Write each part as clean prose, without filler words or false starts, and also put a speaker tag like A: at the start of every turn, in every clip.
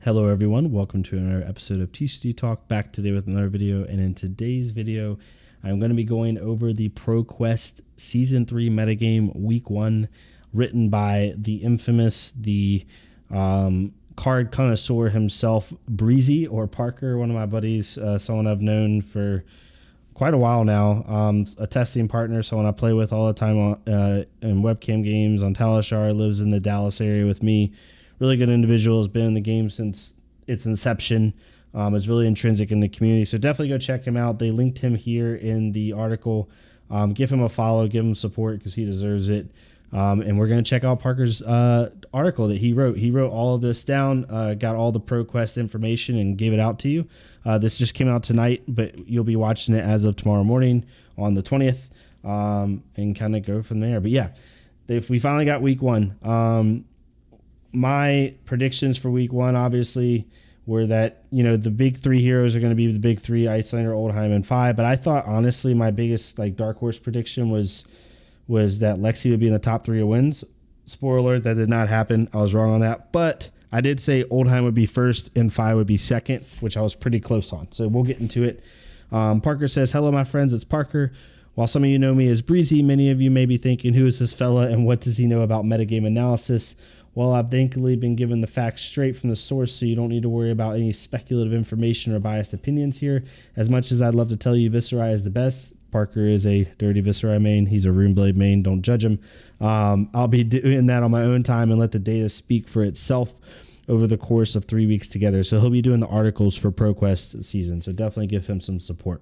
A: Hello everyone, welcome to another episode of TCG Talk, back today with another video. And in today's video, I'm going to be going over the ProQuest Season 3 Metagame Week 1, written by the infamous, card connoisseur himself, Breezy, or Parker, one of my buddies, someone I've known for quite a while now, a testing partner, someone I play with all the time in webcam games on Talishar, lives in the Dallas area with me. Really good individual, has been in the game since its inception. Is really intrinsic in the community, so definitely go check him out. They linked him here in the article. Give him a follow, give him support because he deserves it. And we're going to check out Parker's article that he wrote. He wrote all of this down, got all the ProQuest information and gave it out to you. This just came out tonight, but you'll be watching it as of tomorrow morning on the 20th, and kind of go from there. But yeah, we finally got week 1. My predictions for week 1, obviously, were that, the big 3 heroes are going to be the big 3, Icelander, Oldheim, and 5. But I thought, honestly, my biggest dark horse prediction was that Lexi would be in the top 3 of wins. Spoiler alert, that did not happen. I was wrong on that. But I did say Oldheim would be first and 5 would be second, which I was pretty close on. So we'll get into it. Parker says, "Hello, my friends. It's Parker. While some of you know me as Breezy, many of you may be thinking, who is this fella and what does he know about metagame analysis? Well, I've thankfully been given the facts straight from the source, so you don't need to worry about any speculative information or biased opinions here. As much as I'd love to tell you Viserai is the best, Parker is a dirty Viserai main. He's a Runeblade main. Don't judge him. I'll be doing that on my own time and let the data speak for itself over the course of 3 weeks together. So he'll be doing the articles for ProQuest season, so definitely give him some support.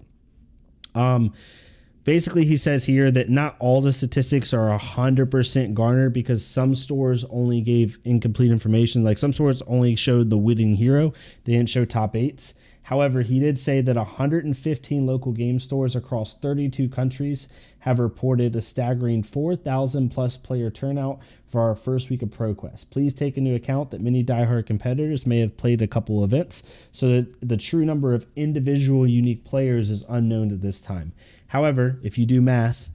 A: Basically, he says here that not all the statistics are 100% garnered because some stores only gave incomplete information. Like some stores only showed the winning hero. They didn't show top 8s. However, he did say that 115 local game stores across 32 countries have reported a staggering 4,000 plus player turnout for our first week of ProQuest. Please take into account that many diehard competitors may have played a couple events, so that the true number of individual unique players is unknown at this time. However, if you do math,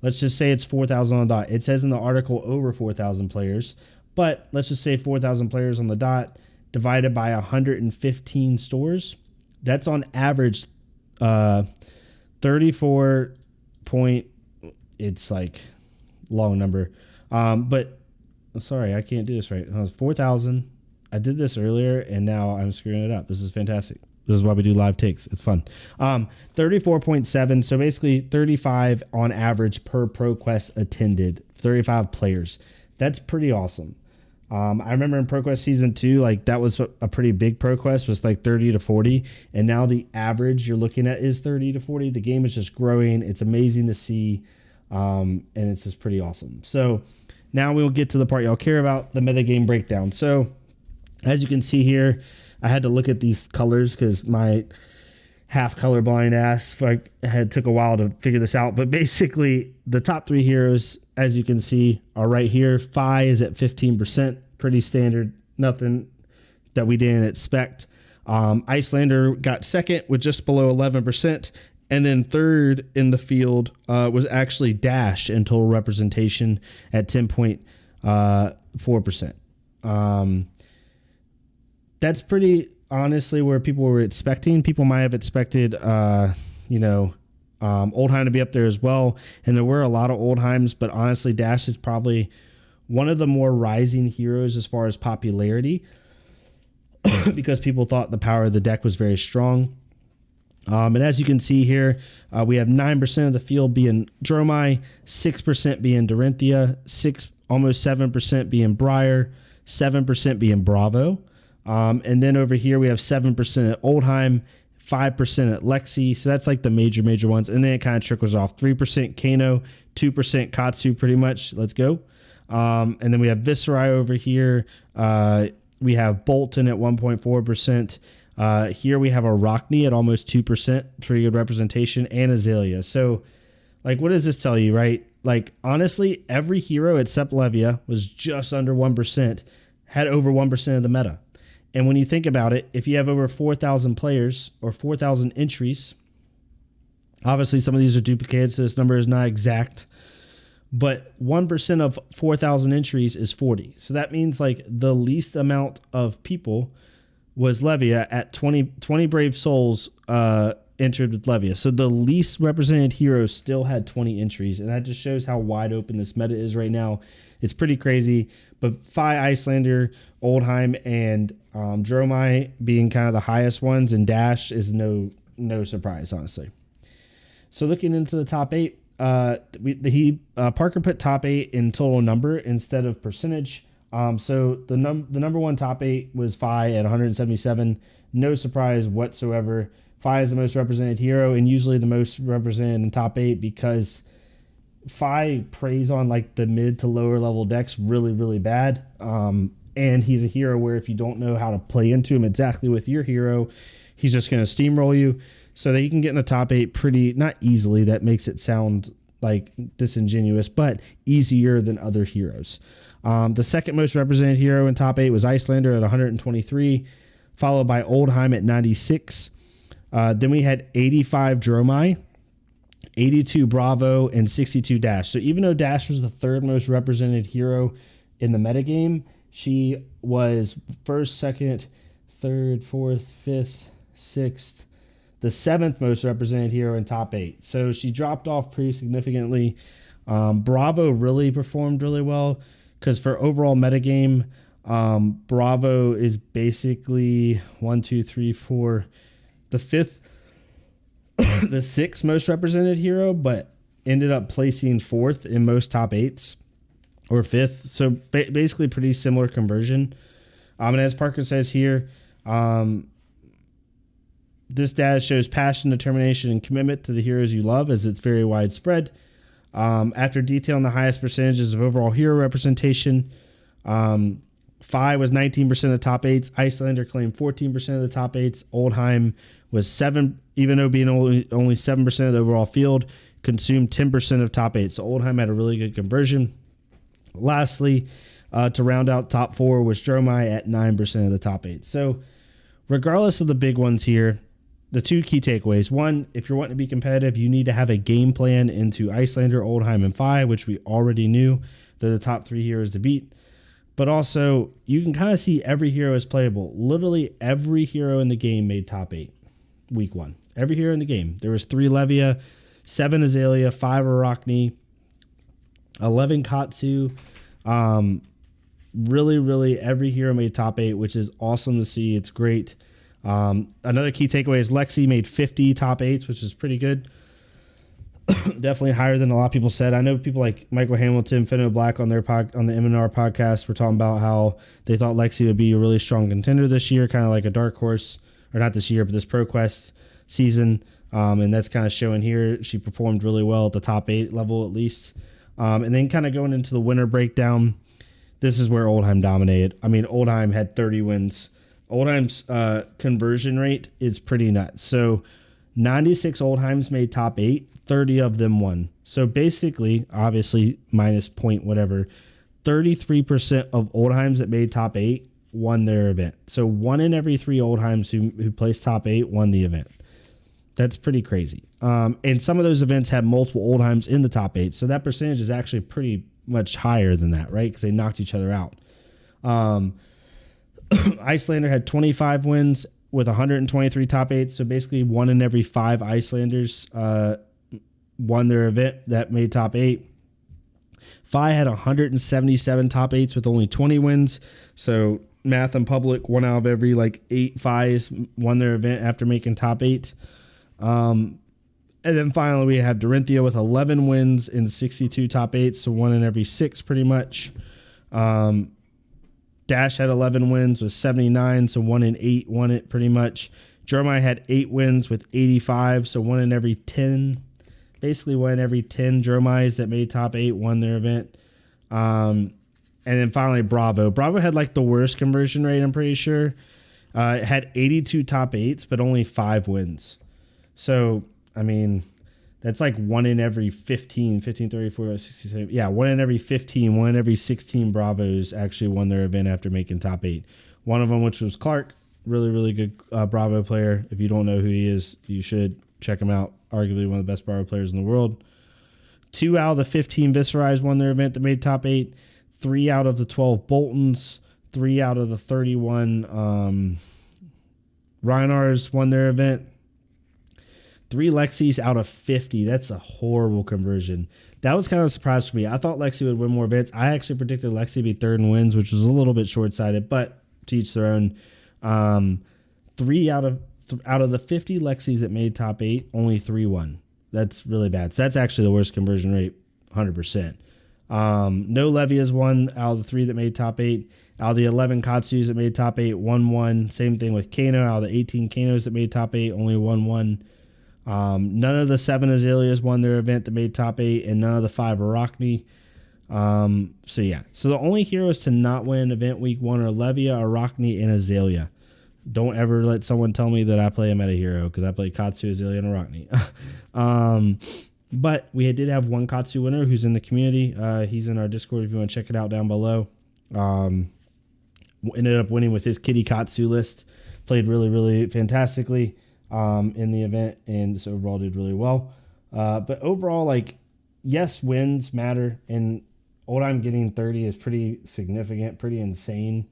A: let's just say it's 4,000 on the dot. It says in the article over 4,000 players, but let's just say 4,000 players on the dot divided by 115 stores. That's on average 34 point, it's like long number. But sorry, I can't do this right. It was 4,000. I did this earlier and now I'm screwing it up. This is fantastic. This is why we do live takes. It's fun. 34.7. So basically 35 on average per ProQuest attended, 35 players. That's pretty awesome. I remember in ProQuest Season 2, that was a pretty big ProQuest, was 30 to 40. And now the average you're looking at is 30 to 40. The game is just growing. It's amazing to see. And it's just pretty awesome. So now we'll get to the part y'all care about, the metagame breakdown. So as you can see here, I had to look at these colors because my half colorblind ass took a while to figure this out. But basically, the top 3 heroes, as you can see, are right here. Fi is at 15%, pretty standard, nothing that we didn't expect. Icelander got second with just below 11%. And then third in the field was actually Dash in total representation at 10.4%. That's pretty honestly where people were expecting. People might have expected, Oldheim to be up there as well. And there were a lot of Oldheims, but honestly, Dash is probably one of the more rising heroes as far as popularity because people thought the power of the deck was very strong. And as you can see here, we have 9% of the field being Dromai, 6% being Dorinthia, almost 7% being Briar, 7% being Bravo. And then over here, we have 7% at Oldheim, 5% at Lexi. So that's the major ones. And then it kind of trickles off. 3% Kano, 2% Katsu pretty much. Let's go. And then we have Viserai over here. We have Bolton at 1.4%. Here we have a Rockney at almost 2%. Pretty good representation. And Azalea. So what does this tell you, right? Honestly, every hero except Levia was just under 1%, had over 1% of the meta. And when you think about it, if you have over 4,000 players or 4,000 entries, obviously some of these are duplicated, so this number is not exact, but 1% of 4,000 entries is 40. So that means the least amount of people was Levia at 20 Brave Souls entered with Levia. So the least represented hero still had 20 entries, and that just shows how wide open this meta is right now. It's pretty crazy. But Fi, Icelander, Oldheim, and Dromai being kind of the highest ones, and Dash is no surprise, honestly. So looking into the top 8, Parker put top 8 in total number instead of percentage. So the number one top 8 was Fi at 177. No surprise whatsoever. Fi is the most represented hero and usually the most represented in top 8 because Fi preys on like the mid to lower level decks really, really bad. And he's a hero where if you don't know how to play into him exactly with your hero, he's just going to steamroll you. So that he can get in the top 8 pretty, not easily, that makes it sound like disingenuous, but easier than other heroes. The second most represented hero in top 8 was Icelander at 123, followed by Oldheim at 96. Then we had 85 Dromai, 82 Bravo, and 62 Dash. So even though Dash was the third most represented hero in the metagame, she was first, second, third, fourth, fifth, sixth, the seventh most represented hero in top 8. So she dropped off pretty significantly. Bravo really performed really well because for overall metagame, Bravo is basically 1, 2, 3, 4, the fifth, the sixth most represented hero, but ended up placing fourth in most top 8s or fifth. So basically pretty similar conversion. And as Parker says here, this data shows passion, determination, and commitment to the heroes you love as it's very widespread. After detailing the highest percentages of overall hero representation, Fi was 19% of the top 8s. Icelander claimed 14% of the top 8s. Oldheim was 7, even though being only 7% of the overall field, consumed 10% of top 8. So Oldheim had a really good conversion. Lastly, to round out top 4 was Dromai at 9% of the top 8. So regardless of the big ones here, the two key takeaways. One, if you're wanting to be competitive, you need to have a game plan into Icelander, Oldheim, and Fi, which we already knew. They're the top 3 heroes to beat. But also, you can kind of see every hero is playable. Literally every hero in the game made top 8 week 1. Every hero in the game. There was 3 Levia, 7 Azalea, 5 Arachne, 11 Katsu. Really every hero made top 8, which is awesome to see. It's great. Another key takeaway is Lexi made 50 top 8s, which is pretty good. Definitely higher than a lot of people said. I know people like Michael Hamilton, Finno Black on the MNR podcast were talking about how they thought Lexi would be a really strong contender this year, kind of like a dark horse, or not this year, but this ProQuest season. And that's kind of showing here. She performed really well at the top 8 level at least. And then kind of going into the winner breakdown, this is where Oldheim dominated. I mean, Oldheim had 30 wins. Oldheim's conversion rate is pretty nuts. So 96 Oldheims made top 8, 30 of them won. So basically, obviously, minus point whatever, 33% of Oldheims that made top 8 won their event. So 1 in every 3 Oldheims who placed top 8 won the event. That's pretty crazy. And some of those events had multiple Oldheims in the top 8. So that percentage is actually pretty much higher than that, right? Because they knocked each other out. Icelander had 25 wins with 123 top 8s. So basically 1 in every 5 Icelanders won their event that made top 8. Fi had 177 top 8s with only 20 wins. So math in public, 1 out of every 8 Fis won their event after making top 8. And then finally we have Dorinthia with 11 wins and 62 top 8s. So 1 in every 6 pretty much. Dash had 11 wins with 79, so 1 in 8 won it pretty much. Jeremiah had 8 wins with 85, so 1 in every 10. Basically 1 in every 10 Jeremiahs that made top 8 won their event. And then finally Bravo. Bravo had the worst conversion rate, I'm pretty sure. It had 82 top 8s, but only 5 wins. So, I mean, that's 1 in every 15, 34, 67. Yeah, 1 in every 15, 1 in every 16 Bravos actually won their event after making top 8. One of them, which was Clark, really good Bravo player. If you don't know who he is, you should check him out. Arguably one of the best Bravo players in the world. 2 out of the 15 Viserais won their event that made top 8. 3 out of the 12 Boltons. 3 out of the 31 Reinars won their event. 3 Lexis out of 50. That's a horrible conversion. That was kind of a surprise for me. I thought Lexi would win more events. I actually predicted Lexi to be third in wins, which was a little bit short-sighted, but to each their own. 3 out of the 50 Lexis that made top 8, only 3 won. That's really bad. So that's actually the worst conversion rate, 100%. No Levias won out of the 3 that made top 8. Out of the 11 Katsus that made top 8, 1 won. Same thing with Kano. Out of the 18 Kanos that made top 8, only 1 won. None of the 7 Azaleas won their event that made top 8, and none of the 5 Arachne. So yeah. So the only heroes to not win event week 1 are Levia, Arachne, and Azalea. Don't ever let someone tell me that I play a meta hero, because I play Katsu, Azalea, and Arachne. But we did have one Katsu winner who's in the community. He's in our Discord if you want to check it out down below. Ended up winning with his Kitty Katsu list. Played really, really fantastically in the event, and so overall did really well. But overall, like, yes, wins matter, and Oldhim getting 30 is pretty significant, pretty insane.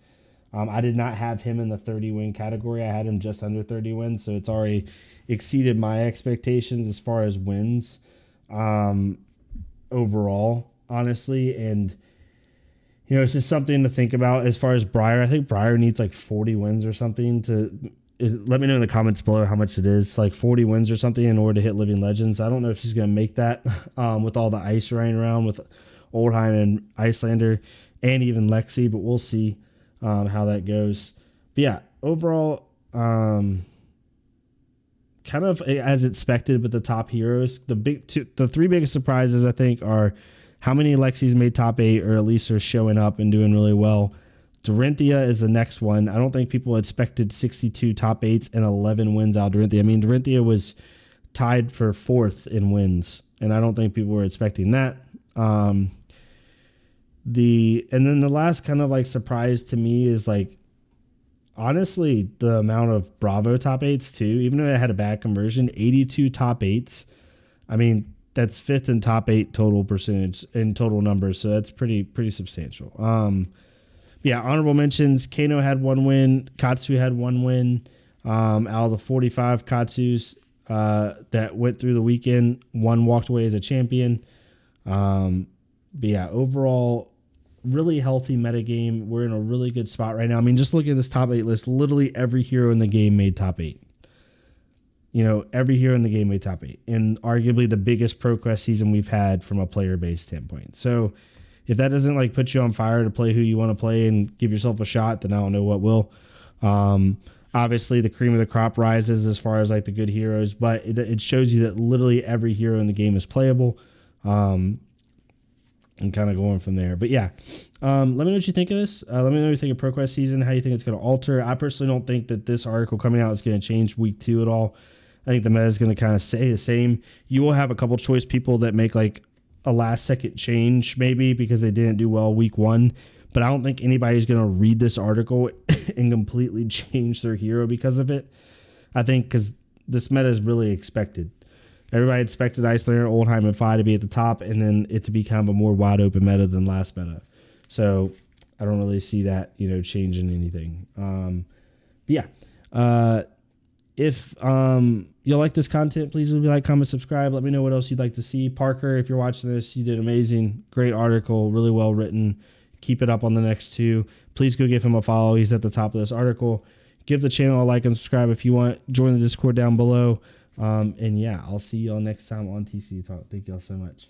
A: I did not have him in the 30 win category. I had him just under 30 wins, so it's already exceeded my expectations as far as wins overall, honestly. And, you know, it's just something to think about as far as Briar. I think Briar needs like 40 wins or something to... Let me know in the comments below how much it is, like 40 wins or something in order to hit Living Legends. I don't know if she's going to make that with all the ice running around with Oldhim and Icelander and even Lexi, but we'll see how that goes. But yeah, overall, kind of as expected with the top heroes. The 3 biggest surprises, I think, are how many Lexis made top 8 or at least are showing up and doing really well. Dorinthia is the next one. I don't think people expected 62 top 8s and 11 wins out of Dorinthia. I mean, Dorinthia was tied for 4th in wins, and I don't think people were expecting that. And then the last kind of like surprise to me is like, honestly, the amount of Bravo top 8s too, even though it had a bad conversion, 82 top 8s. I mean, that's 5th in top 8 total percentage in total numbers. So that's pretty substantial. Yeah, honorable mentions. Kano had 1 win. Katsu had 1 win. Out of the 45 Katsus that went through the weekend, 1 walked away as a champion. But yeah, overall, really healthy metagame. We're in a really good spot right now. I mean, just look at this top 8 list. Literally every hero in the game made top 8. You know, every hero in the game made top 8. And arguably the biggest ProQuest season we've had from a player-based standpoint. So if that doesn't like put you on fire to play who you want to play and give yourself a shot, then I don't know what will. Obviously, the cream of the crop rises as far as like the good heroes, but it shows you that literally every hero in the game is playable, and kind of going from there. But yeah, let me know what you think of this. Let me know what you think of ProQuest season, how you think it's going to alter. I personally don't think that this article coming out is going to change week 2 at all. I think the meta is going to kind of stay the same. You will have a couple choice people that make like a last second change maybe because they didn't do well week 1, but I don't think anybody's going to read this article and completely change their hero because of it. I think because this meta is really expected. Everybody expected Icelander, Oldhim, and Fi to be at the top, and then it to be kind of a more wide open meta than last meta. So I don't really see that, you know, changing anything. But yeah, if you like this content, please leave a like, comment, subscribe. Let me know what else you'd like to see. Parker, if you're watching this, you did amazing. Great article, really well written. Keep it up on the next 2. Please go give him a follow. He's at the top of this article. Give the channel a like and subscribe if you want. Join the Discord down below. And yeah, I'll see y'all next time on TCG Talk. Thank y'all so much.